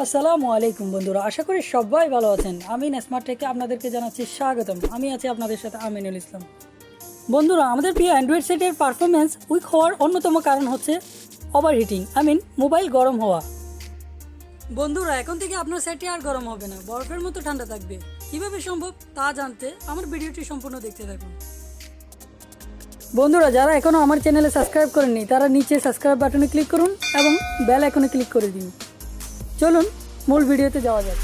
আসসালামু আলাইকুম বন্ধুরা, আশা করি সবাই ভালো আছেন। আমিন স্মার্ট টেকে আপনাদেরকে জানাচ্ছি স্বাগতম। আমি আছি আপনাদের সাথে আমিনুল ইসলাম। বন্ধুরা, আমাদের প্রিয় অ্যান্ড্রয়েড সেটের পারফরমেন্স উইক হওয়ার অন্যতম কারণ হচ্ছে ওভারহিটিং, মোবাইল গরম হওয়া। বন্ধুরা, এখন থেকে আপনার সেটটি আর গরম হবে না, বরফের মতো ঠান্ডা থাকবে। কীভাবে সম্ভব তা জানতে আমার ভিডিওটি সম্পূর্ণ দেখতে থাকুন। বন্ধুরা, যারা এখনও আমার চ্যানেলে সাবস্ক্রাইব করেননি তারা নিচে সাবস্ক্রাইব বাটনে ক্লিক করুন এবং বেল আইকনে ক্লিক করে দিন। চলুন মূল ভিডিওতে যাওয়া যাক।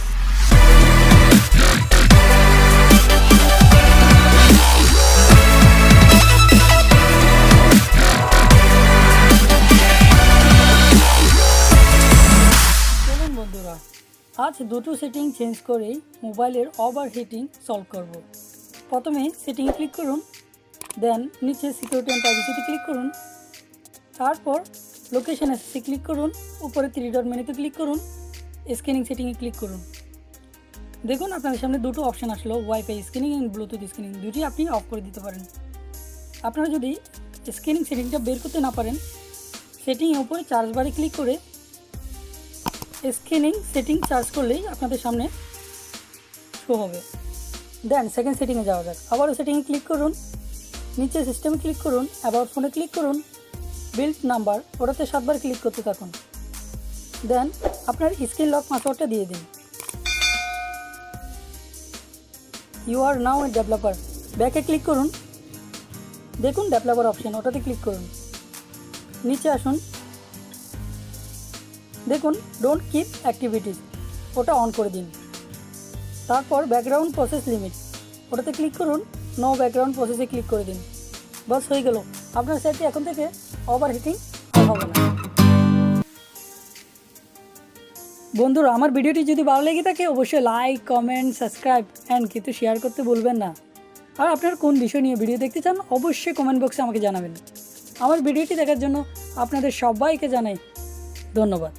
চলুন বন্ধুরা, আজ দুটো সেটিং চেঞ্জ করেই মোবাইলের ওভারহিটিং সলভ করব। প্রথমে সেটিংয়ে ক্লিক করুন, দেন নিচে সিকিউরিটি অ্যান্ড প্রাইভেসিতে ক্লিক করুন, তারপর লোকেশন অ্যাক্সেসে ক্লিক করুন, উপরে 3 ডট মেনুতে ক্লিক করুন, স্ক্যানিং সেটিংয়ে ক্লিক করুন। দেখুন আপনাদের সামনে দুটো অপশান আসলো, wifi scanning and Bluetooth scanning. দুটি আপনি অফ করে দিতে পারেন। আপনারা যদি স্ক্যানিং সেটিংটা বের করতে না পারেন, সেটিংয়ের উপরে চার্জ বারে ক্লিক করে স্ক্যানিং সেটিং চার্জ করলেই আপনাদের সামনে শো হবে। দেন সেকেন্ড সেটিংয়ে যাওয়া যাক। আবারও সেটিংয়ে ক্লিক করুন, নিচে সিস্টেমে ক্লিক করুন, অ্যাবাউট ফোনে ক্লিক করুন, বিল্ড নাম্বার ওটাতে 7 বার ক্লিক করতে থাকুন। দেন আপনার স্ক্রিন লক পাসওয়ার্ডটা দিয়ে দিন। You are now a developer, ব্যাকে ক্লিক করুন, দেখুন ডেভেলপার অপশন, ওটাতে ক্লিক করুন। নিচে আসুন, দেখুন ডোন্ট কিপ অ্যাক্টিভিটিস, ওটা অন করে দিন। তারপর ব্যাকগ্রাউন্ড প্রসেস লিমিট, ওটাতে ক্লিক করুন, নো ব্যাকগ্রাউন্ড প্রসেসে ক্লিক করে দিন। বাস হয়ে গেল, আপনার সেটটি এখন থেকে ওভারহিটিং হবে না। বন্ধুরা, আমার ভিডিওটি যদি ভালো লেগে থাকে অবশ্যই লাইক, কমেন্ট, সাবস্ক্রাইব অ্যান্ড কিন্তু শেয়ার করতে ভুলবেন না। আর আপনার কোন বিষয় নিয়ে ভিডিও দেখতে চান অবশ্যই কমেন্ট বক্সে আমাকে জানাবেন। আমার ভিডিওটি দেখার জন্য আপনাদের সবাইকে জানাই ধন্যবাদ।